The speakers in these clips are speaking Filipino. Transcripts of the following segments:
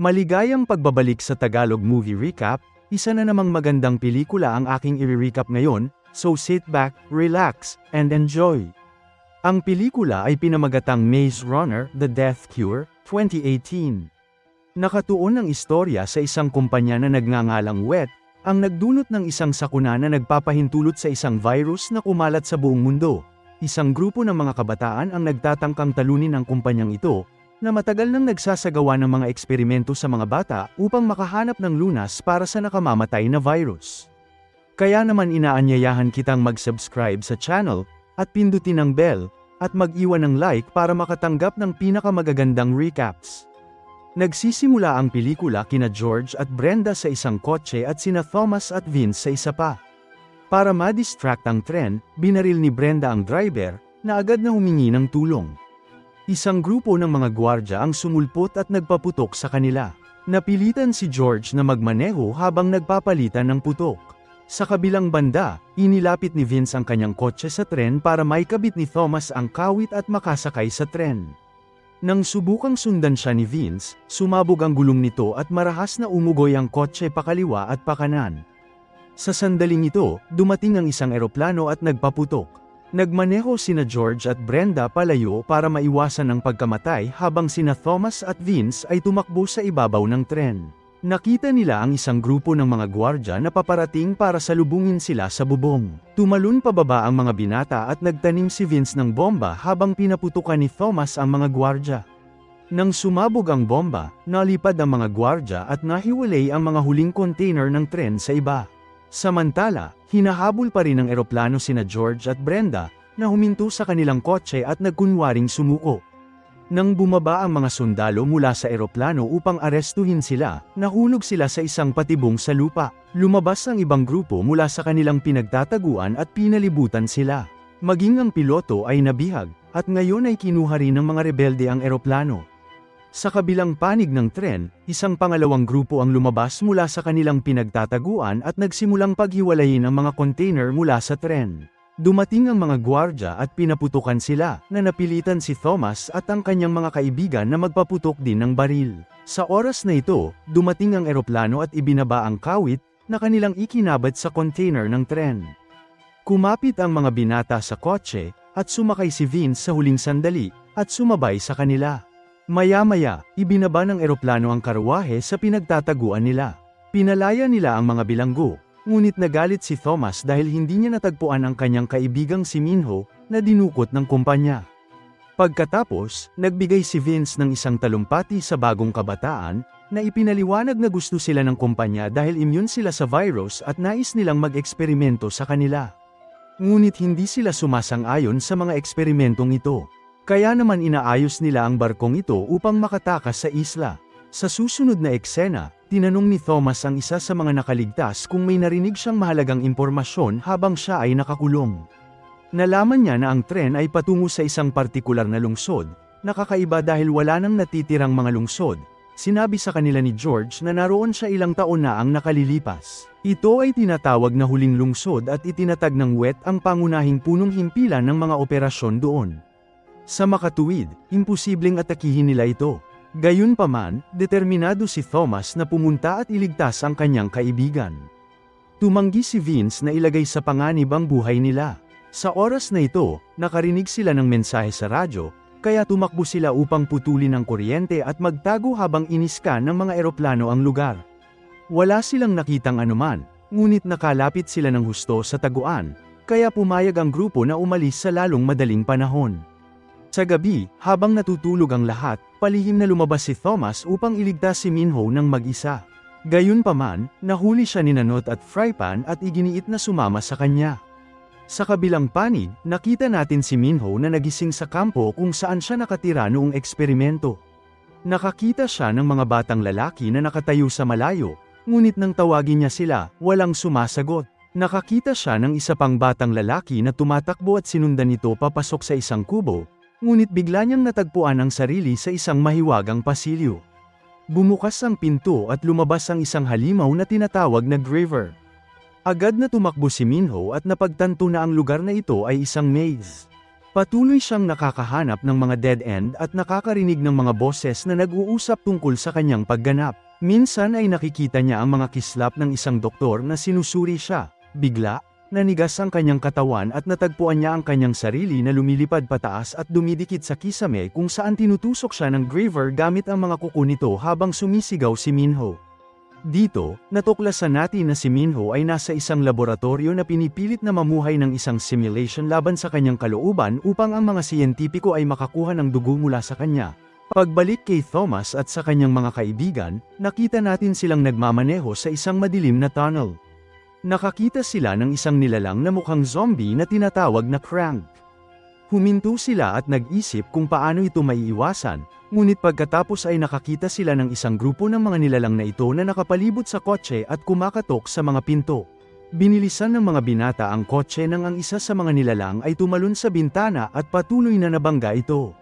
Maligayang pagbabalik sa Tagalog Movie Recap, isa na namang magandang pelikula ang aking i-recap ngayon, so sit back, relax, and enjoy. Ang pelikula ay pinamagatang Maze Runner: The Death Cure, 2018. Nakatuon ang istorya sa isang kumpanya na nagngangalang WET, ang nagdulot ng isang sakuna na nagpapahintulot sa isang virus na kumalat sa buong mundo. Isang grupo ng mga kabataan ang nagtatangkang talunin ang kumpanyang ito, na matagal nang nagsasagawa ng mga eksperimento sa mga bata upang makahanap ng lunas para sa nakamamatay na virus. Kaya naman inaanyayahan kitang mag-subscribe sa channel, at pindutin ang bell, at mag-iwan ng like para makatanggap ng pinakamagagandang recaps. Nagsisimula ang pelikula kina George at Brenda sa isang kotse at sina Thomas at Vince sa isa pa. Para ma-distract ang tren, binaril ni Brenda ang driver, na agad na humingi ng tulong. Isang grupo ng mga gwardya ang sumulpot at nagpaputok sa kanila. Napilitan si George na magmaneho habang nagpapalitan ng putok. Sa kabilang banda, inilapit ni Vince ang kanyang kotse sa tren para maikabit ni Thomas ang kawit at makasakay sa tren. Nang subukang sundan siya ni Vince, sumabog ang gulong nito at marahas na umugoy ang kotse pakaliwa at pakanan. Sa sandaling ito, dumating ang isang eroplano at nagpaputok. Nagmaneho sina George at Brenda palayo para maiwasan ang pagkamatay habang sina Thomas at Vince ay tumakbo sa ibabaw ng tren. Nakita nila ang isang grupo ng mga gwardya na paparating para salubungin sila sa bubong. Tumalon pababa ang mga binata at nagtanim si Vince ng bomba habang pinaputukan ni Thomas ang mga gwardya. Nang sumabog ang bomba, nalipad ang mga gwardya at nahiwalay ang mga huling container ng tren sa iba. Samantala, hinahabol pa rin ng eroplano sina George at Brenda, na huminto sa kanilang kotse at nagkunwaring sumuko. Nang bumaba ang mga sundalo mula sa eroplano upang arestuhin sila, nahulog sila sa isang patibong sa lupa. Lumabas ang ibang grupo mula sa kanilang pinagtataguan at pinalibutan sila. Maging ang piloto ay nabihag, at ngayon ay kinuha rin ng mga rebelde ang eroplano. Sa kabilang panig ng tren, isang pangalawang grupo ang lumabas mula sa kanilang pinagtataguan at nagsimulang paghiwalayin ang mga container mula sa tren. Dumating ang mga gwardya at pinaputukan sila, na napilitan si Thomas at ang kanyang mga kaibigan na magpaputok din ng baril. Sa oras na ito, dumating ang eroplano at ibinaba ang kawit, na kanilang ikinabat sa container ng tren. Kumapit ang mga binata sa kotse, at sumakay si Vince sa huling sandali, at sumabay sa kanila. Maya-maya, ibinaba ng eroplano ang karwahe sa pinagtataguan nila. Pinalaya nila ang mga bilanggo, ngunit nagalit si Thomas dahil hindi niya natagpuan ang kanyang kaibigang si Minho, na dinukot ng kumpanya. Pagkatapos, nagbigay si Vince ng isang talumpati sa bagong kabataan, na ipinaliwanag na gusto sila ng kumpanya dahil immune sila sa virus at nais nilang mag-eksperimento sa kanila. Ngunit hindi sila sumasang-ayon sa mga eksperimentong ito. Kaya naman inaayos nila ang barkong ito upang makatakas sa isla. Sa susunod na eksena, tinanong ni Thomas ang isa sa mga nakaligtas kung may narinig siyang mahalagang impormasyon habang siya ay nakakulong. Nalaman niya na ang tren ay patungo sa isang partikular na lungsod, nakakaiba dahil wala nang natitirang mga lungsod. Sinabi sa kanila ni George na naroon siya ilang taon na ang nakalilipas. Ito ay tinatawag na huling lungsod at itinatag ng WET ang pangunahing punong himpilan ng mga operasyon doon. Sa makatuwid, imposibleng atakihin nila ito. Gayunpaman, determinado si Thomas na pumunta at iligtas ang kanyang kaibigan. Tumanggi si Vince na ilagay sa panganib ang buhay nila. Sa oras na ito, nakarinig sila ng mensahe sa radyo, kaya tumakbo sila upang putulin ang kuryente at magtago habang iniskan ng mga eroplano ang lugar. Wala silang nakitang anuman, ngunit nakalapit sila ng husto sa taguan, kaya pumayag ang grupo na umalis sa lalong madaling panahon. Sa gabi, habang natutulog ang lahat, palihim na lumabas si Thomas upang iligtas si Minho ng mag-isa. Gayunpaman, nahuli siya ni Nanot at Frypan at iginiit na sumama sa kanya. Sa kabilang panig, nakita natin si Minho na nagising sa kampo kung saan siya nakatira noong eksperimento. Nakakita siya ng mga batang lalaki na nakatayo sa malayo, ngunit nang tawagin niya sila, walang sumasagot. Nakakita siya ng isa pang batang lalaki na tumatakbo at sinundan nito papasok sa isang kubo, ngunit bigla niyang natagpuan ang sarili sa isang mahiwagang pasilyo. Bumukas ang pinto at lumabas ang isang halimaw na tinatawag na Graver. Agad na tumakbo si Minho at napagtanto na ang lugar na ito ay isang maze. Patuloy siyang nakakahanap ng mga dead end at nakakarinig ng mga boses na nag-uusap tungkol sa kanyang pagganap. Minsan ay nakikita niya ang mga kislap ng isang doktor na sinusuri siya. Bigla, nanigas ang kanyang katawan at natagpuan niya ang kanyang sarili na lumilipad pataas at dumidikit sa kisame kung saan tinutusok siya ng graver gamit ang mga kuko nito habang sumisigaw si Minho. Dito, natuklasan natin na si Minho ay nasa isang laboratorio na pinipilit na mamuhay ng isang simulation laban sa kanyang kalooban upang ang mga siyentipiko ay makakuha ng dugo mula sa kanya. Pagbalik kay Thomas at sa kanyang mga kaibigan, nakita natin silang nagmamaneho sa isang madilim na tunnel. Nakakita sila ng isang nilalang na mukhang zombie na tinatawag na Crank. Huminto sila at nag-isip kung paano ito maiiwasan, ngunit pagkatapos ay nakakita sila ng isang grupo ng mga nilalang na ito na nakapalibot sa kotse at kumakatok sa mga pinto. Binilisan ng mga binata ang kotse nang ang isa sa mga nilalang ay tumalon sa bintana at patuloy na nabangga ito.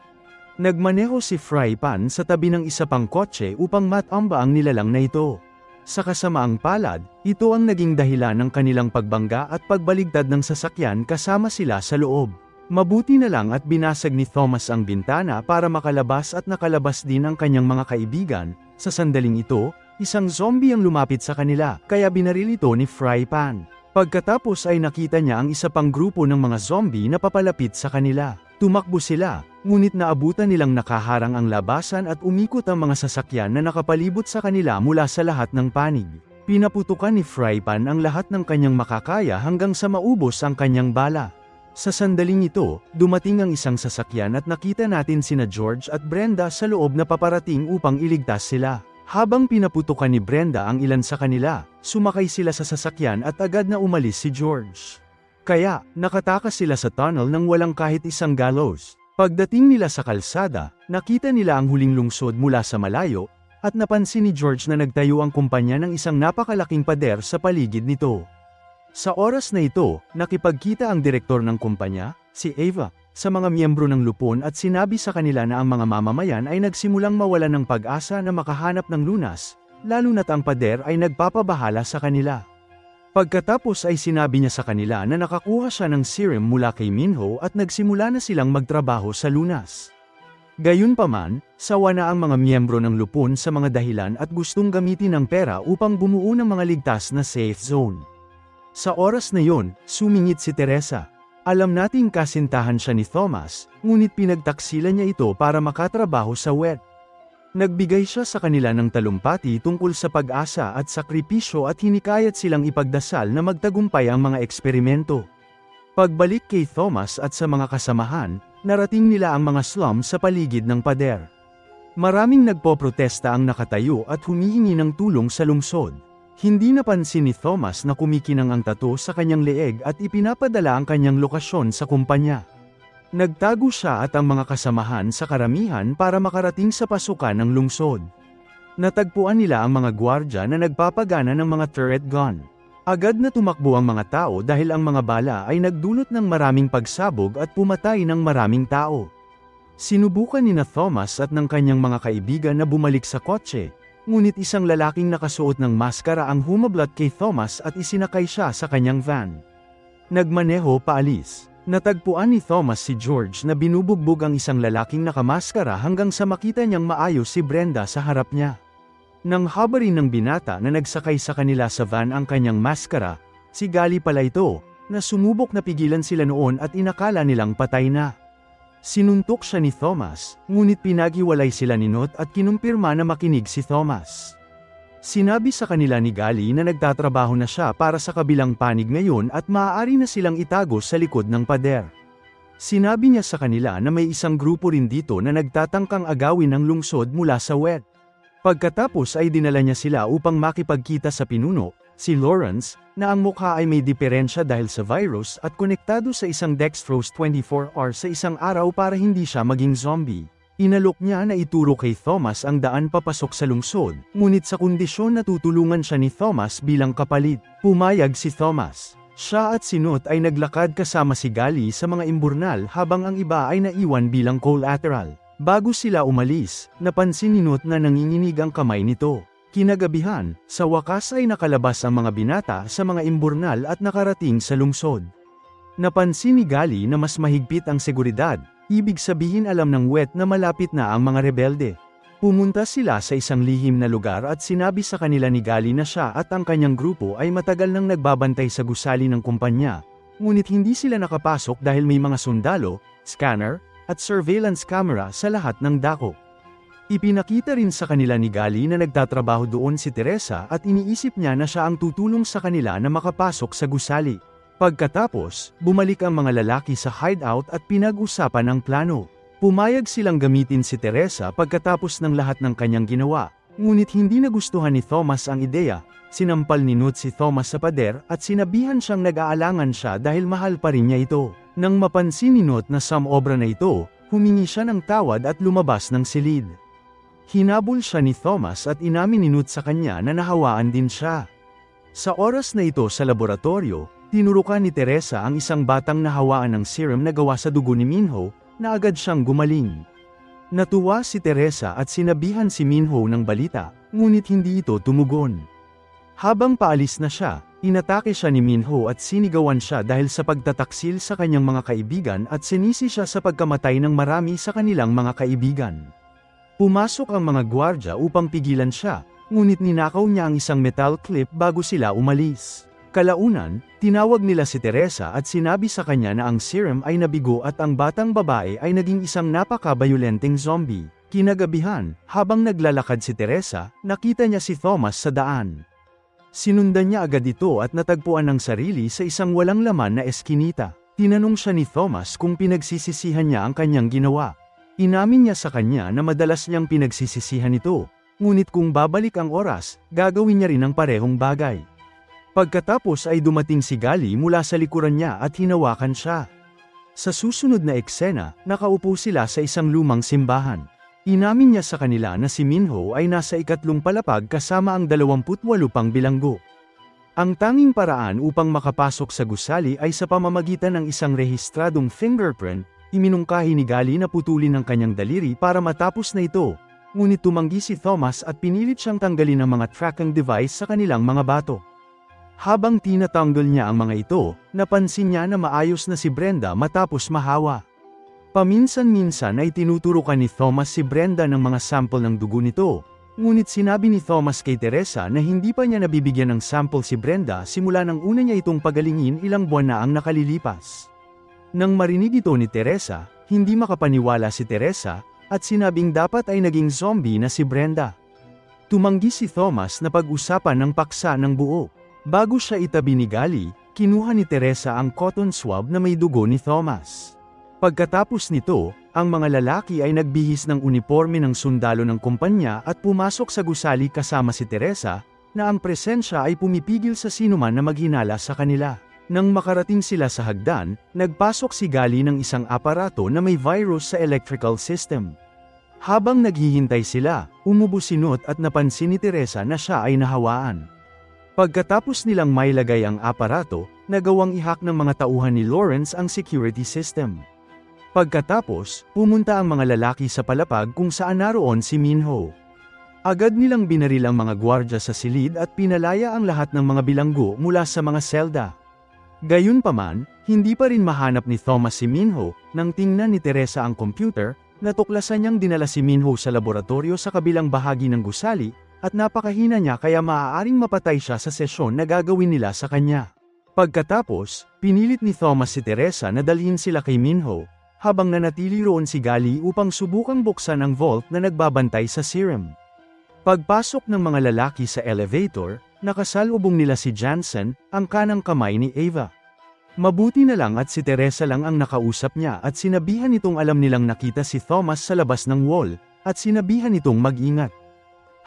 Nagmaneho si Frypan sa tabi ng isa pang kotse upang matamba ang nilalang na ito. Sa kasamaang palad, ito ang naging dahilan ng kanilang pagbangga at pagbaligtad ng sasakyan kasama sila sa loob. Mabuti na lang at binasag ni Thomas ang bintana para makalabas at nakalabas din ang kanyang mga kaibigan. Sa sandaling ito, isang zombie ang lumapit sa kanila, kaya binaril ito ni Frypan. Pagkatapos ay nakita niya ang isa pang grupo ng mga zombie na papalapit sa kanila. Tumakbo sila, ngunit naabutan nilang nakaharang ang labasan at umikot ang mga sasakyan na nakapalibot sa kanila mula sa lahat ng panig. Pinaputukan ni Frypan ang lahat ng kanyang makakaya hanggang sa maubos ang kanyang bala. Sa sandaling ito, dumating ang isang sasakyan at nakita natin sina George at Brenda sa loob na paparating upang iligtas sila. Habang pinaputukan ni Brenda ang ilan sa kanila, sumakay sila sa sasakyan at agad na umalis si George. Kaya, nakatakas sila sa tunnel nang walang kahit isang gallows. Pagdating nila sa kalsada, nakita nila ang huling lungsod mula sa malayo, at napansin ni George na nagtayo ang kumpanya ng isang napakalaking pader sa paligid nito. Sa oras na ito, nakipagkita ang direktor ng kumpanya, si Ava, sa mga miyembro ng lupon at sinabi sa kanila na ang mga mamamayan ay nagsimulang mawalan ng pag-asa na makahanap ng lunas, lalo na't ang pader ay nagpapabahala sa kanila. Pagkatapos ay sinabi niya sa kanila na nakakuha siya ng serum mula kay Minho at nagsimula na silang magtrabaho sa lunas. Gayunpaman, sawa na ang mga miyembro ng lupon sa mga dahilan at gustong gamitin ang pera upang bumuo ng mga ligtas na safe zone. Sa oras na yon, sumingit si Teresa. Alam nating kasintahan siya ni Thomas, ngunit pinagtaksilan niya ito para makatrabaho sa wet. Nagbigay siya sa kanila ng talumpati tungkol sa pag-asa at sakripisyo at hinikayat silang ipagdasal na magtagumpay ang mga eksperimento. Pagbalik kay Thomas at sa mga kasamahan, narating nila ang mga slum sa paligid ng pader. Maraming nagpoprotesta ang nakatayo at humihingi ng tulong sa lungsod. Hindi napansin ni Thomas na kumikinang ang tato sa kanyang leeg at ipinapadala ang kanyang lokasyon sa kumpanya. Nagtago siya at ang mga kasamahan sa karamihan para makarating sa pasukan ng lungsod. Natagpuan nila ang mga gwardya na nagpapagana ng mga turret gun. Agad na tumakbo ang mga tao dahil ang mga bala ay nagdulot ng maraming pagsabog at pumatay ng maraming tao. Sinubukan ni Thomas at ng kanyang mga kaibigan na bumalik sa kotse, ngunit isang lalaking nakasuot ng maskara ang humablat kay Thomas at isinakay siya sa kanyang van. Nagmaneho paalis. Natagpuan ni Thomas si George na binubugbog ang isang lalaking nakamaskara hanggang sa makita niyang maayos si Brenda sa harap niya. Nang habarin ng binata na nagsakay sa kanila sa van ang kanyang maskara, si Gali pala ito, na sumubok na pigilan sila noon at inakala nilang patay na. Sinuntok siya ni Thomas, ngunit pinaghiwalay sila ni Not at kinumpirma na makinig si Thomas. Sinabi sa kanila ni Gali na nagtatrabaho na siya para sa kabilang panig ngayon at maaari na silang itago sa likod ng pader. Sinabi niya sa kanila na may isang grupo rin dito na nagtatangkang agawin ang lungsod mula sa wet. Pagkatapos ay dinala niya sila upang makipagkita sa pinuno, si Lawrence, na ang mukha ay may diferensya dahil sa virus at konektado sa isang dextrose 24 sa isang araw para hindi siya maging zombie. Inalok niya na ituro kay Thomas ang daan papasok sa lungsod, ngunit sa kondisyon na tutulungan siya ni Thomas bilang kapalit. Pumayag si Thomas. Siya at si Not ay naglakad kasama si Gali sa mga imburnal habang ang iba ay naiwan bilang collateral. Bago sila umalis, napansin ni Not na nanginginig ang kamay nito. Kinagabihan, sa wakas ay nakalabas ang mga binata sa mga imburnal at nakarating sa lungsod. Napansin ni Gali na mas mahigpit ang seguridad, ibig sabihin alam ng Wet na malapit na ang mga rebelde. Pumunta sila sa isang lihim na lugar at sinabi sa kanila ni Gali na siya at ang kanyang grupo ay matagal nang nagbabantay sa gusali ng kumpanya, ngunit hindi sila nakapasok dahil may mga sundalo, scanner, at surveillance camera sa lahat ng dako. Ipinakita rin sa kanila ni Gali na nagtatrabaho doon si Teresa at iniisip niya na siya ang tutulong sa kanila na makapasok sa gusali. Pagkatapos, bumalik ang mga lalaki sa hideout at pinag-usapan ang plano. Pumayag silang gamitin si Teresa pagkatapos ng lahat ng kanyang ginawa, ngunit hindi nagustuhan ni Thomas ang ideya. Sinampal ni Nut si Thomas sa pader at sinabihan siyang nag-aalangan siya dahil mahal pa rin niya ito. Nang mapansin ni Nut na samobra na ito, humingi siya ng tawad at lumabas ng silid. Hinabol siya ni Thomas at inamin ni Nut sa kanya na nahawaan din siya. Sa oras na ito sa laboratorio, tinurukan ni Teresa ang isang batang nahawaan ng serum na gawa sa dugo ni Minho, na agad siyang gumaling. Natuwa si Teresa at sinabihan si Minho ng balita, ngunit hindi ito tumugon. Habang paalis na siya, inatake siya ni Minho at sinigawan siya dahil sa pagtataksil sa kanyang mga kaibigan at sinisi siya sa pagkamatay ng marami sa kanilang mga kaibigan. Pumasok ang mga gwardya upang pigilan siya, ngunit ninakaw niya ang isang metal clip bago sila umalis. Kalaunan, tinawag nila si Teresa at sinabi sa kanya na ang serum ay nabigo at ang batang babae ay naging isang napaka-bayolenteng zombie. Kinagabihan, habang naglalakad si Teresa, nakita niya si Thomas sa daan. Sinundan niya agad ito at natagpuan ng sarili sa isang walang laman na eskinita. Tinanong siya ni Thomas kung pinagsisisihan niya ang kanyang ginawa. Inamin niya sa kanya na madalas niyang pinagsisisihan ito, ngunit kung babalik ang oras, gagawin niya rin ang parehong bagay. Pagkatapos ay dumating si Gali mula sa likuran niya at hinawakan siya. Sa susunod na eksena, nakaupo sila sa isang lumang simbahan. Inamin niya sa kanila na si Minho ay nasa ikatlong palapag kasama ang 28 pang bilanggo. Ang tanging paraan upang makapasok sa gusali ay sa pamamagitan ng isang rehistradong fingerprint. Iminungkahi ni Gali na putulin ang kanyang daliri para matapos na ito, ngunit tumanggi si Thomas at pinilit siyang tanggalin ang mga tracking device sa kanilang mga bato. Habang tinatanggal niya ang mga ito, napansin niya na maayos na si Brenda matapos mahawa. Paminsan-minsan ay tinuturukan ni Thomas si Brenda ng mga sample ng dugo nito, ngunit sinabi ni Thomas kay Teresa na hindi pa niya nabibigyan ng sample si Brenda simula nang una niya itong pagalingin ilang buwan na ang nakalilipas. Nang marinig ito ni Teresa, hindi makapaniwala si Teresa, at sinabing dapat ay naging zombie na si Brenda. Tumanggi si Thomas na pag-usapan ng paksa ng buo. Bago siya itabi ni Gali, kinuha ni Teresa ang cotton swab na may dugo ni Thomas. Pagkatapos nito, ang mga lalaki ay nagbihis ng uniforme ng sundalo ng kumpanya at pumasok sa gusali kasama si Teresa, na ang presensya ay pumipigil sa sinuman na maghinala sa kanila. Nang makarating sila sa hagdan, nagpasok si Gali ng isang aparato na may virus sa electrical system. Habang naghihintay sila, umubo si Nut at napansin ni Teresa na siya ay nahawaan. Pagkatapos nilang mailagay ang aparato, nagawang i-hack ng mga tauhan ni Lawrence ang security system. Pagkatapos, pumunta ang mga lalaki sa palapag kung saan naroon si Minho. Agad nilang binaril ang mga gwardya sa silid at pinalaya ang lahat ng mga bilanggo mula sa mga selda. Gayunpaman, hindi pa rin mahanap ni Thomas si Minho. Nang tingnan ni Teresa ang computer, natuklasan niyang dinala si Minho sa laboratorio sa kabilang bahagi ng gusali, at napakahina niya kaya maaaring mapatay siya sa sesyon na gagawin nila sa kanya. Pagkatapos, pinilit ni Thomas si Teresa na dalhin sila kay Minho, habang nanatili roon si Gali upang subukang buksan ang vault na nagbabantay sa serum. Pagpasok ng mga lalaki sa elevator, nakasalubong nila si Jansen, ang kanang kamay ni Ava. Mabuti na lang at si Teresa lang ang nakausap niya at sinabihan itong alam nilang nakita si Thomas sa labas ng wall, at sinabihan itong mag-ingat.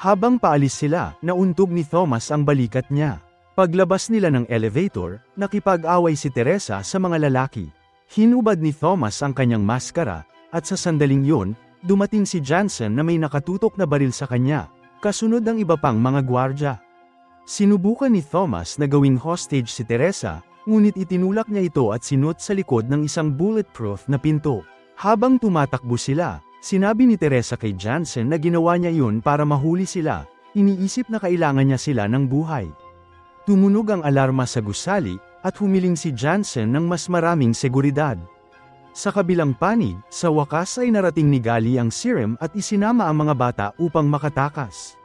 Habang paalis sila, nauntog ni Thomas ang balikat niya. Paglabas nila ng elevator, nakipag-away si Teresa sa mga lalaki. Hinubad ni Thomas ang kanyang maskara, at sa sandaling yun, dumating si Jansen na may nakatutok na baril sa kanya, kasunod ang iba pang mga gwardya. Sinubukan ni Thomas na gawing hostage si Teresa, ngunit itinulak niya ito at sinut sa likod ng isang bulletproof na pinto. Habang tumatakbo sila, sinabi ni Teresa kay Jansen na ginawa niya yun para mahuli sila, iniisip na kailangan niya sila ng buhay. Tumunog ang alarma sa gusali, at humiling si Jansen ng mas maraming seguridad. Sa kabilang panig, sa wakas ay narating ni Gali ang serum at isinama ang mga bata upang makatakas.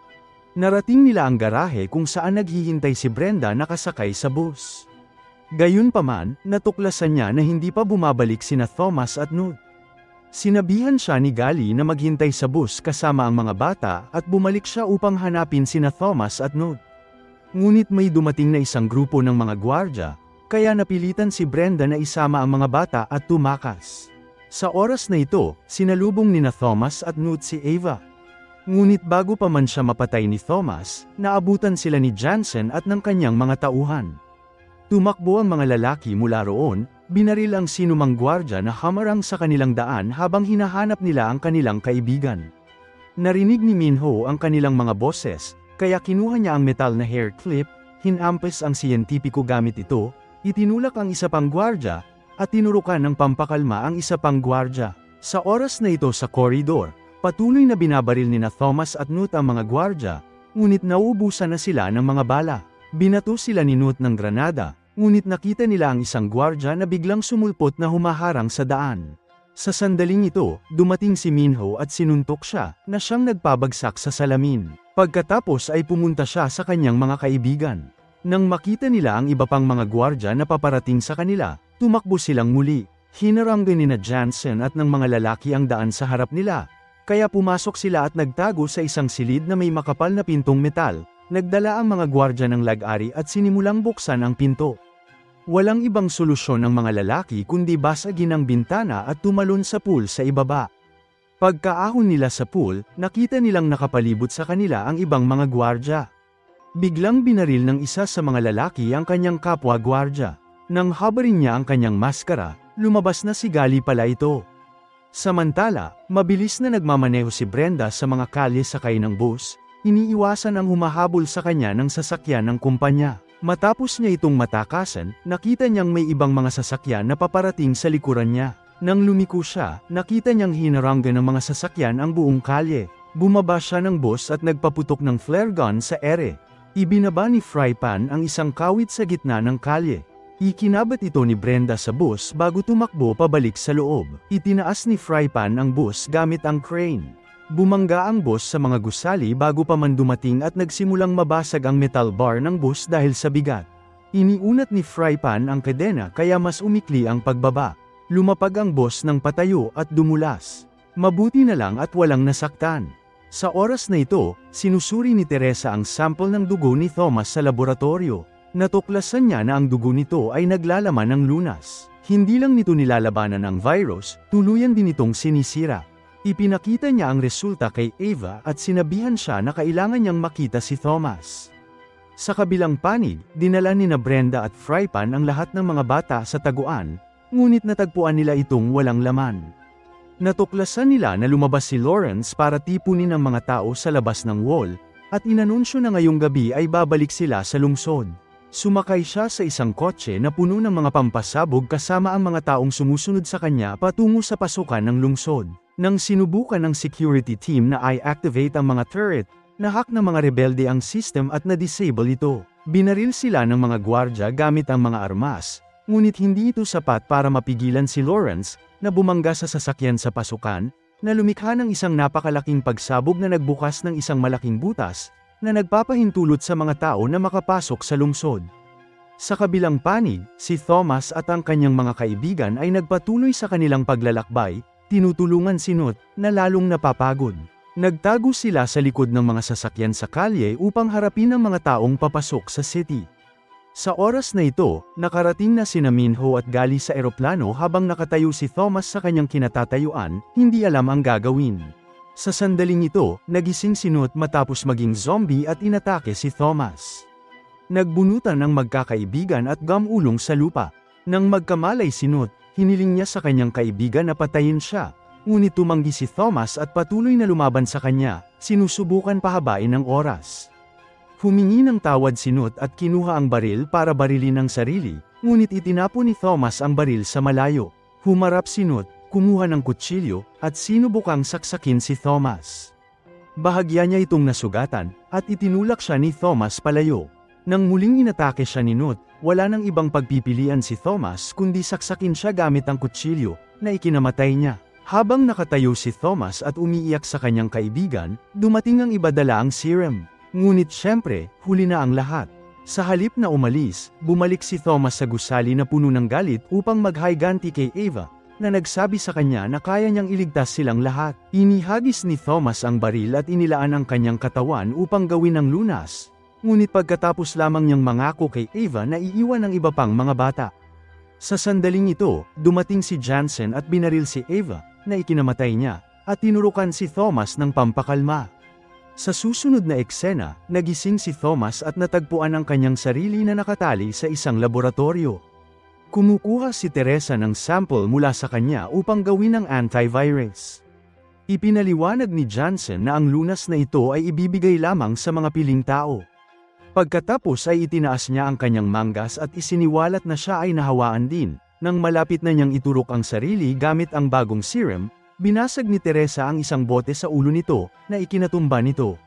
Narating nila ang garahe kung saan naghihintay si Brenda nakasakay sa bus. Gayunpaman, natuklasan niya na hindi pa bumabalik sina Thomas at Newt. Sinabihan siya ni Gali na maghintay sa bus kasama ang mga bata at bumalik siya upang hanapin sina Thomas at Newt. Ngunit may dumating na isang grupo ng mga gwardya, kaya napilitan si Brenda na isama ang mga bata at tumakas. Sa oras na ito, sinalubong nina Thomas at Newt si Ava. Ngunit bago pa man siya mapatay ni Thomas, naabutan sila ni Jansen at ng kanyang mga tauhan. Tumakbo ang mga lalaki mula roon, binaril ang sinumang gwardya na hamarang sa kanilang daan habang hinahanap nila ang kanilang kaibigan. Narinig ni Minho ang kanilang mga boses, kaya kinuha niya ang metal na hair clip, hinampes ang siyentipiko gamit ito, itinulak ang isa pang gwardya, at tinurukan ng pampakalma ang isa pang gwardya. Sa oras na ito sa koridor, patuloy na binabaril nina Thomas at Newt ang mga gwardya, ngunit nauubusan na sila ng mga bala. Binato sila ni Newt ng granada, ngunit nakita nila ang isang gwardya na biglang sumulpot na humaharang sa daan. Sa sandaling ito, dumating si Minho at sinuntok siya, na siyang nagpabagsak sa salamin. Pagkatapos ay pumunta siya sa kanyang mga kaibigan. Nang makita nila ang iba pang mga gwardya na paparating sa kanila, tumakbo silang muli. Hinarang din nina Jansen at ng mga lalaki ang daan sa harap nila, kaya pumasok sila at nagtago sa isang silid na may makapal na pintong metal. Nagdala ang mga gwardya ng lag-ari at sinimulang buksan ang pinto. Walang ibang solusyon ng mga lalaki kundi basagin ang bintana at tumalon sa pool sa ibaba. Pagkaahon nila sa pool, nakita nilang nakapalibot sa kanila ang ibang mga gwardya. Biglang binaril ng isa sa mga lalaki ang kanyang kapwa gwardya. Nang habarin niya ang kanyang maskara, lumabas na si Gali pala ito. Samantala, mabilis na nagmamaneho si Brenda sa mga kalye sakay ng bus. Iniiwasan ang humahabol sa kanya ng sasakyan ng kumpanya. Matapos niya itong matakasan, nakita niyang may ibang mga sasakyan na paparating sa likuran niya. Nang lumiko siya, nakita niyang hinaranggan ng mga sasakyan ang buong kalye. Bumaba siya ng bus at nagpaputok ng flare gun sa ere. Ibinaba ni Frypan ang isang kawit sa gitna ng kalye. Ikinabat ito ni Brenda sa bus bago tumakbo pabalik sa loob. Itinaas ni Frypan ang bus gamit ang crane. Bumangga ang bus sa mga gusali bago pa man dumating at nagsimulang mabasag ang metal bar ng bus dahil sa bigat. Iniunat ni Frypan ang kadena kaya mas umikli ang pagbaba. Lumapag ang bus ng patayo at dumulas. Mabuti na lang at walang nasaktan. Sa oras na ito, sinusuri ni Teresa ang sample ng dugo ni Thomas sa laboratorio. Natuklasan niya na ang dugo nito ay naglalaman ng lunas. Hindi lang nito nilalabanan ang virus, tuluyan din itong sinisira. Ipinakita niya ang resulta kay Ava at sinabihan siya na kailangan niyang makita si Thomas. Sa kabilang panig, dinala ni na Brenda at Frypan ang lahat ng mga bata sa taguan, ngunit natagpuan nila itong walang laman. Natuklasan nila na lumabas si Lawrence para tipunin ang mga tao sa labas ng wall, at inanunsyo na ngayong gabi ay babalik sila sa lungsod. Sumakay siya sa isang kotse na puno ng mga pampasabog kasama ang mga taong sumusunod sa kanya patungo sa pasukan ng lungsod. Nang sinubukan ng security team na i-activate ang mga turret, nahack ng mga rebelde ang system at na-disable ito. Binaril sila ng mga gwardya gamit ang mga armas, ngunit hindi ito sapat para mapigilan si Lawrence, na bumangga sa sasakyan sa pasukan, na lumikha ng isang napakalaking pagsabog na nagbukas ng isang malaking butas, na nagpapahintulot sa mga tao na makapasok sa lungsod. Sa kabilang panig, si Thomas at ang kanyang mga kaibigan ay nagpatuloy sa kanilang paglalakbay, tinutulungan si Newt, na lalong napapagod. Nagtago sila sa likod ng mga sasakyan sa kalye upang harapin ang mga taong papasok sa city. Sa oras na ito, nakarating na sina Minho at Gali sa eroplano habang nakatayo si Thomas sa kanyang kinatatayuan, hindi alam ang gagawin. Sa sandaling ito, nagising si Newt matapos maging zombie at inatake si Thomas. Nagbunutan ng magkakaibigan at gamulong sa lupa. Nang magkamalay si Newt, hiniling niya sa kanyang kaibigan na patayin siya, ngunit tumanggi si Thomas at patuloy na lumaban sa kanya, sinusubukan pahabain ang oras. Humingi ng tawad si Newt at kinuha ang baril para barilin ang sarili, ngunit itinapon ni Thomas ang baril sa malayo. Humarap si Newt, kumuha ng kutsilyo, at sinubukang saksakin si Thomas. Bahagya niya itong nasugatan, at itinulak siya ni Thomas palayo. Nang muling inatake siya ni Newt, wala nang ibang pagpipilian si Thomas kundi saksakin siya gamit ang kutsilyo, na ikinamatay niya. Habang nakatayo si Thomas at umiiyak sa kanyang kaibigan, dumating ang iba dala ang serum. Ngunit syempre, huli na ang lahat. Sa halip na umalis, bumalik si Thomas sa gusali na puno ng galit upang maghiganti kay Ava, na nagsabi sa kanya na kaya niyang iligtas silang lahat. Inihagis ni Thomas ang baril at inilaan ang kanyang katawan upang gawin ang lunas. Ngunit pagkatapos lamang niyang mangako kay Ava na iiwan ang iba pang mga bata. Sa sandaling ito, dumating si Jansen at binaril si Ava, na ikinamatay niya, at tinurukan si Thomas ng pampakalma. Sa susunod na eksena, nagising si Thomas at natagpuan ang kanyang sarili na nakatali sa isang laboratorio. Kumukuha si Teresa ng sample mula sa kanya upang gawin ang antivirus. Ipinaliwanag ni Jansen na ang lunas na ito ay ibibigay lamang sa mga piling tao. Pagkatapos ay itinaas niya ang kanyang manggas at isiniwalat na siya ay nahawaan din. Nang malapit na niyang iturok ang sarili gamit ang bagong serum, binasag ni Teresa ang isang bote sa ulo nito, na ikinatumba nito.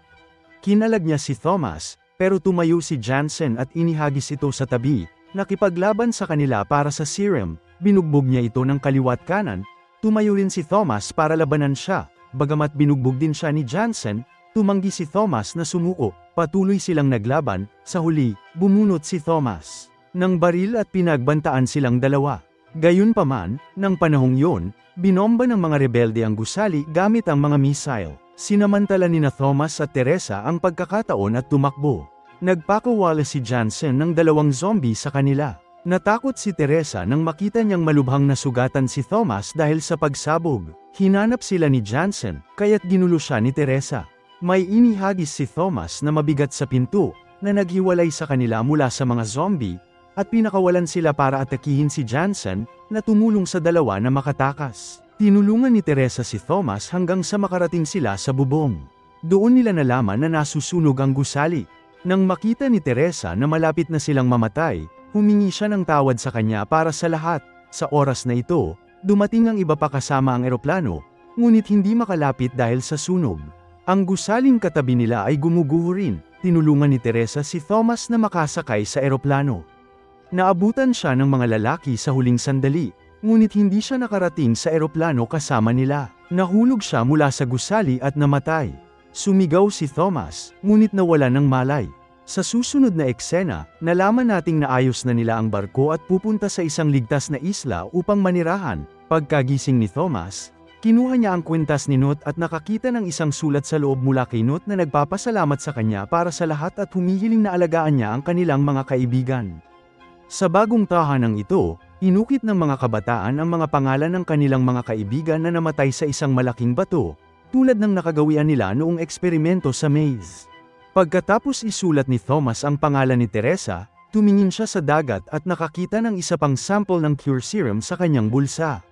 Kinalag niya si Thomas, pero tumayo si Jansen at inihagis ito sa tabi, nakipaglaban sa kanila para sa serum, binugbog niya ito ng kaliwat kanan, tumayo rin si Thomas para labanan siya, bagamat binugbog din siya ni Jansen, tumanggi si Thomas na sumuko, patuloy silang naglaban, sa huli, bumunot si Thomas ng baril at pinagbantaan silang dalawa. Gayunpaman, ng panahong yon, binomba ng mga rebelde ang gusali gamit ang mga missile. Sinamantala nina Thomas at Teresa ang pagkakataon at tumakbo. Nagpakawala si Jansen ng dalawang zombie sa kanila. Natakot si Teresa nang makita niyang malubhang nasugatan si Thomas dahil sa pagsabog. Hinanap sila ni Jansen, kaya't ginulo siya ni Teresa. May inihagis si Thomas na mabigat sa pinto, na naghiwalay sa kanila mula sa mga zombie, at pinakawalan sila para atakihin si Jansen, na tumulong sa dalawa na makatakas. Tinulungan ni Teresa si Thomas hanggang sa makarating sila sa bubong. Doon nila nalaman na nasusunog ang gusali. Nang makita ni Teresa na malapit na silang mamatay, humingi siya ng tawad sa kanya para sa lahat. Sa oras na ito, dumating ang iba pa kasama ang eroplano, ngunit hindi makalapit dahil sa sunog. Ang gusaling katabi nila ay gumuguho rin. Tinulungan ni Teresa si Thomas na makasakay sa eroplano. Naabutan siya ng mga lalaki sa huling sandali, ngunit hindi siya nakarating sa eroplano kasama nila. Nahulog siya mula sa gusali at namatay. Sumigaw si Thomas, ngunit nawala ng malay. Sa susunod na eksena, nalaman nating naayos na nila ang barko at pupunta sa isang ligtas na isla upang manirahan. Pagkagising ni Thomas, kinuha niya ang kwintas ni Nut at nakakita ng isang sulat sa loob mula kay Nut na nagpapasalamat sa kanya para sa lahat at humihiling na alagaan niya ang kanilang mga kaibigan. Sa bagong tahanang ito, inukit ng mga kabataan ang mga pangalan ng kanilang mga kaibigan na namatay sa isang malaking bato, tulad ng nakagawian nila noong eksperimento sa maze. Pagkatapos isulat ni Thomas ang pangalan ni Teresa, tumingin siya sa dagat at nakakita ng isa pang sample ng cure serum sa kanyang bulsa.